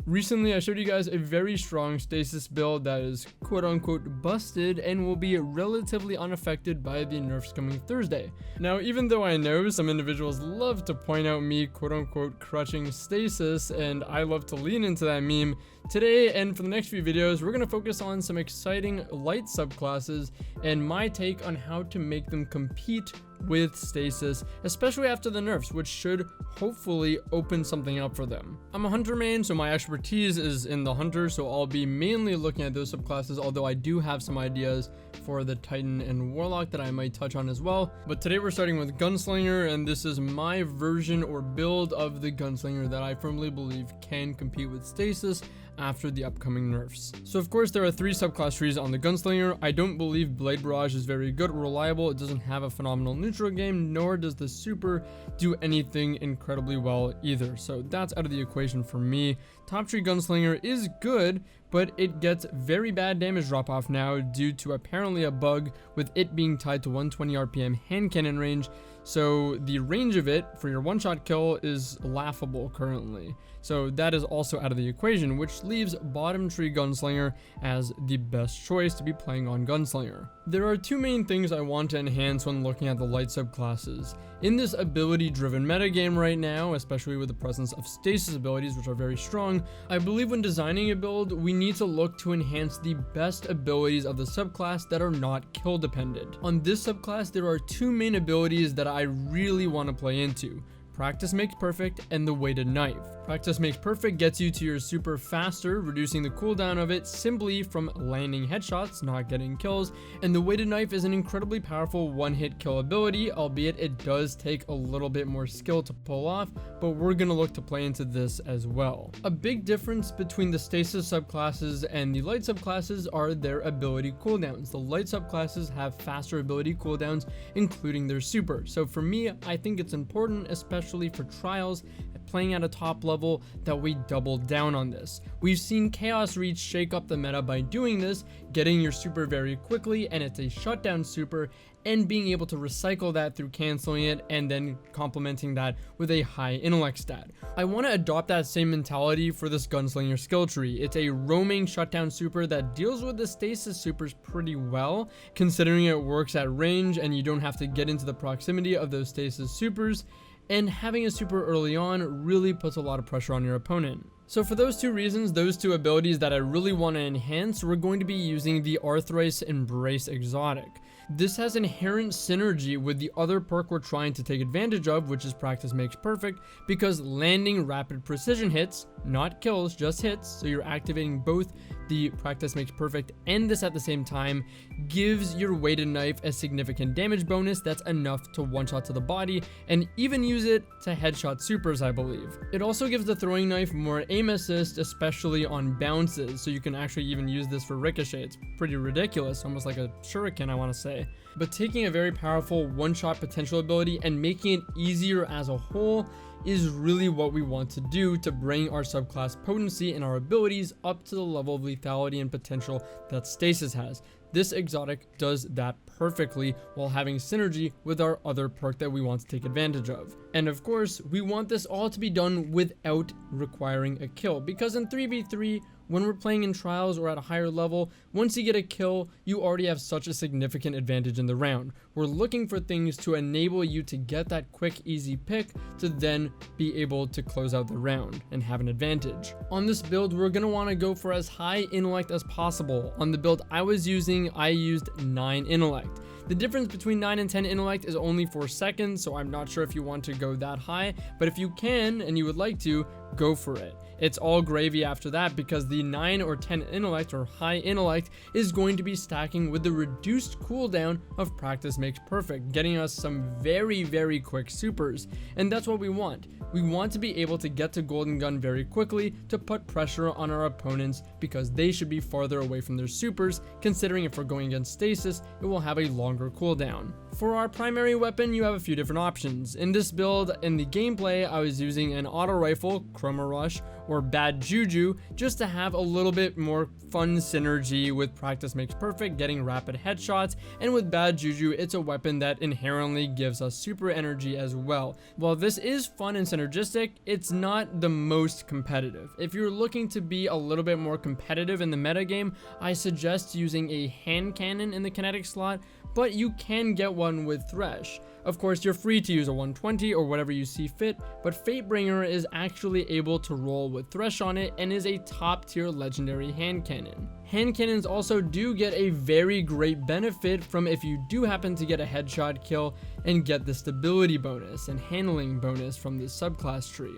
Recently, I showed you guys a very strong Stasis build that is quote-unquote busted and will be relatively unaffected by the nerfs coming Thursday. Now, even though I know some individuals love to point out me quote-unquote crutching Stasis, and I love to lean into that meme, today and for the next few videos, we're going to focus on some exciting light subclasses and my take on how to make them compete with Stasis, especially after the nerfs, which should hopefully open something up for them. I'm a hunter main, so my expertise is in the hunter, so I'll be mainly looking at those subclasses, although I do have some ideas for the Titan and Warlock that I might touch on as well. But today we're starting with Gunslinger, and this is my version or build of the Gunslinger that I firmly believe can compete with Stasis after the upcoming nerfs. So of course there are 3 subclass trees on the Gunslinger. I don't believe Blade Barrage is very good or reliable. It doesn't have a phenomenal neutral game, nor does the super do anything incredibly well either. So that's out of the equation for me. Top tree Gunslinger is good, but it gets very bad damage drop off now due to apparently a bug with it being tied to 120 RPM hand cannon range. So the range of it for your one-shot kill is laughable currently. So that is also out of the equation, which leaves bottom tree Gunslinger as the best choice to be playing on Gunslinger. There are 2 main things I want to enhance when looking at the light subclasses. In this ability-driven metagame right now, especially with the presence of Stasis abilities, which are very strong, I believe when designing a build, we need to look to enhance the best abilities of the subclass that are not kill dependent. On this subclass, there are 2 main abilities that I really want to play into. Practice makes perfect and the weighted knife. Practice makes perfect gets you to your super faster, reducing the cooldown of it simply from landing headshots, not getting kills, and the weighted knife is an incredibly powerful one-hit kill ability, albeit it does take a little bit more skill to pull off, but we're gonna look to play into this as well. A big difference between the Stasis subclasses and the light subclasses are their ability cooldowns. The light subclasses have faster ability cooldowns, including their super. So for me, I think it's important, especially for Trials, playing at a top level, that we double down on this. We've seen Chaos Reach shake up the meta by doing this, getting your super very quickly, and it's a shutdown super, and being able to recycle that through canceling it and then complementing that with a high intellect stat. I want to adopt that same mentality for this Gunslinger skill tree. It's a roaming shutdown super that deals with the Stasis supers pretty well, considering it works at range and you don't have to get into the proximity of those Stasis supers, and having a super early on really puts a lot of pressure on your opponent. So for those 2 reasons, those 2 abilities that I really want to enhance, we're going to be using the Arthrys Embrace exotic. This has inherent synergy with the other perk we're trying to take advantage of, which is Practice Makes Perfect, because landing rapid precision hits, not kills, just hits, so you're activating both the Practice Makes Perfect and this at the same time, gives your weighted knife a significant damage bonus that's enough to one-shot to the body, and even use it to headshot supers, I believe. It also gives the throwing knife more aim assist, especially on bounces, so you can actually even use this for ricochet. It's pretty ridiculous, almost like a shuriken, I want to say. But taking a very powerful one-shot potential ability and making it easier as a whole is really what we want to do to bring our subclass potency and our abilities up to the level of lethality and potential that Stasis has. This exotic does that perfectly while having synergy with our other perk that we want to take advantage of. And of course, we want this all to be done without requiring a kill, because in 3v3, when we're playing in Trials or at a higher level, once you get a kill, you already have such a significant advantage in the round. We're looking for things to enable you to get that quick, easy pick to then be able to close out the round and have an advantage. On this build, we're going to want to go for as high intellect as possible. On the build I was using, I used 9 intellect. The difference between 9 and 10 intellect is only 4 seconds, so I'm not sure if you want to go that high, but if you can and you would like to, go for it. It's all gravy after that, because the 9 or 10 intellect or high intellect is going to be stacking with the reduced cooldown of Practice Makes Perfect, getting us some very, very quick supers. And that's what we want. We want to be able to get to Golden Gun very quickly to put pressure on our opponents, because they should be farther away from their supers, considering if we're going against Stasis, it will have a long longer cooldown. For our primary weapon, you have a few different options. In this build, in the gameplay, I was using an auto rifle, Chroma Rush, or Bad Juju, just to have a little bit more fun synergy with Practice Makes Perfect, getting rapid headshots, and with Bad Juju, it's a weapon that inherently gives us super energy as well. While this is fun and synergistic, it's not the most competitive. If you're looking to be a little bit more competitive in the metagame, I suggest using a hand cannon in the kinetic slot, but you can get one with Thresh. Of course, you're free to use a 120 or whatever you see fit, but Fatebringer is actually able to roll with Thresh on it and is a top tier legendary hand cannon. Hand cannons also do get a very great benefit from if you do happen to get a headshot kill and get the stability bonus and handling bonus from this subclass tree.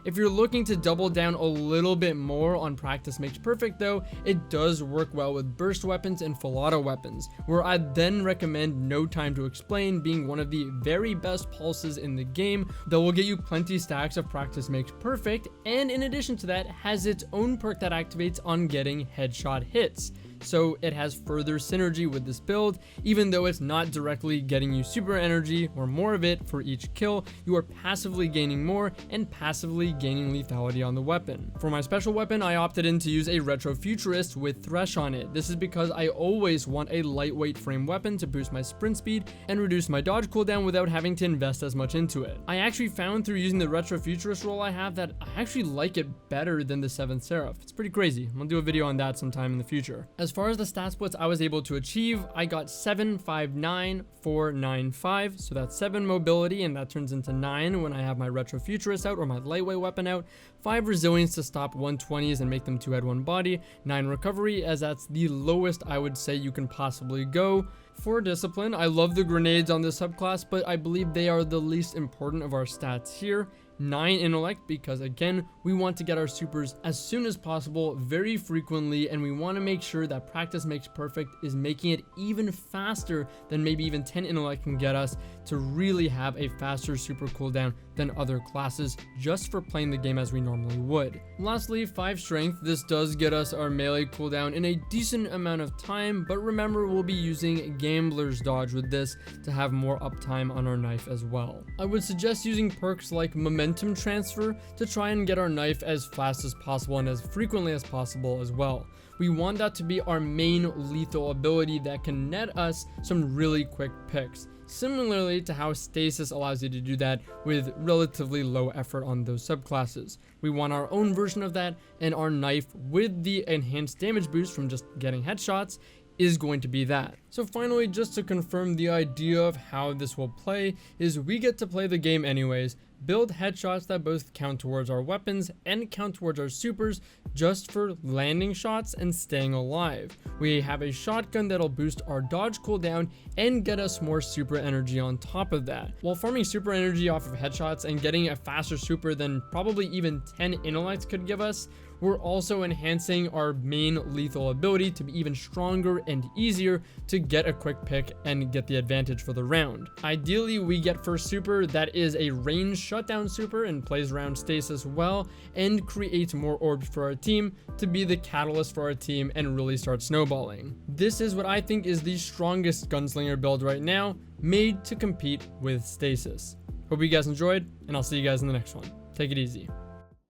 If you're looking to double down a little bit more on Practice Makes Perfect though, it does work well with burst weapons and full auto weapons, where I'd then recommend No Time to Explain being one of the very best pulses in the game that will get you plenty stacks of Practice Makes Perfect, and in addition to that has its own perk that activates on getting headshot hits. So it has further synergy with this build. Even though it's not directly getting you super energy or more of it for each kill, you are passively gaining more and passively gaining lethality on the weapon. For my special weapon, I opted in to use a Retrofuturist with Thresh on it. This is because I always want a lightweight frame weapon to boost my sprint speed and reduce my dodge cooldown without having to invest as much into it. I actually found through using the Retrofuturist roll I have that I actually like it better than the 7th Seraph. It's pretty crazy. I'm gonna do a video on that sometime in the future. As far as the stat splits I was able to achieve, I got 7, 5, 9, 4, 9, 5, so that's 7 mobility, and that turns into 9 when I have my Retrofuturist out or my lightweight weapon out, 5 resilience to stop 120s and make them 2 head 1 body, 9 recovery, as that's the lowest I would say you can possibly go. 4 discipline, I love the grenades on this subclass, but I believe they are the least important of our stats here. 9 intellect, because again, we want to get our supers as soon as possible, very frequently, and we want to make sure that Practice Makes Perfect is making it even faster than maybe even 10 intellect can get us to really have a faster super cooldown than other classes, just for playing the game as we normally would. Lastly, 5 strength. This does get us our melee cooldown in a decent amount of time, but remember, we'll be using Gambler's Dodge with this to have more uptime on our knife as well. I would suggest using perks like Momentum Transfer to try and get our knife as fast as possible and as frequently as possible as well. We want that to be our main lethal ability that can net us some really quick picks, similarly to how Stasis allows you to do that with relatively low effort on those subclasses. We want our own version of that, and our knife with the enhanced damage boost from just getting headshots is going to be that. So finally, just to confirm the idea of how this will play, is we get to play the game anyways, build headshots that both count towards our weapons and count towards our supers just for landing shots and staying alive. We have a shotgun that'll boost our dodge cooldown and get us more super energy on top of that. While farming super energy off of headshots and getting a faster super than probably even 10 intellects could give us, we're also enhancing our main lethal ability to be even stronger and easier to get a quick pick and get the advantage for the round. Ideally, we get first super that is a range shutdown super and plays around Stasis well and creates more orbs for our team to be the catalyst for our team and really start snowballing. This is what I think is the strongest Gunslinger build right now, made to compete with Stasis. Hope you guys enjoyed, and I'll see you guys in the next one. Take it easy.